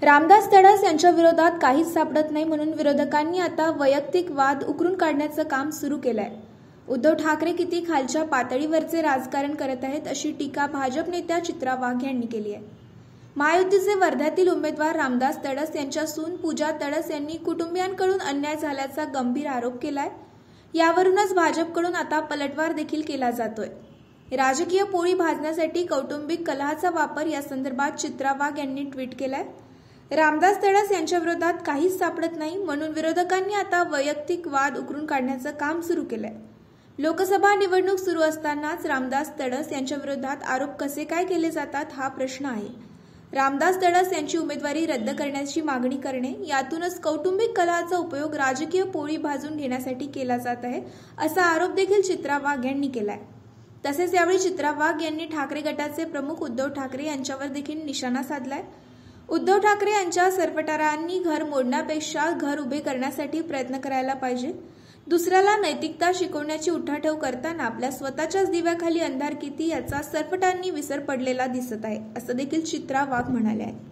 रामदास तडस यांच्या विरोधात काहीच सापडत नाही म्हणून विरोधकांनी आता वैयक्तिक वाद उकरून काढण्याचं काम सुरू केलंय। उद्धव ठाकरे किती खालच्या पातळीवरचे राजकारण करत आहेत अशी टीका भाजप नेत्या चित्रा वाघ यांनी केली आहे। महायुतीचे वर्ध्यातील उमेदवार रामदास तडस यांच्या सून पूजा तडस यांनी कुटुंबियांकडून अन्याय झाल्याचा गंभीर आरोप केलाय। यावरूनच भाजपकडून आता पलटवार देखील केला जातोय। राजकीय पोळी भाजण्यासाठी कौटुंबिक कलहाचा वापर या संदर्भात चित्रा वाघ यांनी ट्विट केलाय। रामदास तडस यांच्या विरोधात काहीच सापडत नाही म्हणून विरोधकांनी आता वैयक्तिक वाद उकरून काढण्याचं काम सुरू केलंय। लोकसभा निवडणूक सुरू असतानाच रामदास तडस यांच्या विरोधात आरोप कसे काय केले जातात हा प्रश्न आहे। रामदास तडस यांची उमेदवारी रद्द करण्याची मागणी करणे यातूनच कौटुंबिक कलहाचा उपयोग राजकीय पोळी भाजून घेण्यासाठी केला जात आहे असा आरोप देखील चित्रा वाघ यांनी केलाय। तसेच यावेळी चित्रा वाघ यांनी ठाकरे गटाचे प्रमुख उद्धव ठाकरे यांच्यावर देखील निशाणा साधलाय। उद्धव ठाकरे यांच्या सरपटारांनी घर मोडण्यापेक्षा घर उभे करण्यासाठी प्रयत्न करायला पाहिजे। दुसऱ्याला नैतिकता शिकवण्याची उठाठेव करताना आपल्या स्वतःच्याच दिव्याखाली अंधार किती याचा सरपटांनी विसर पडलेला दिसत आहे असं देखील चित्रा वाघ म्हणाले आहे।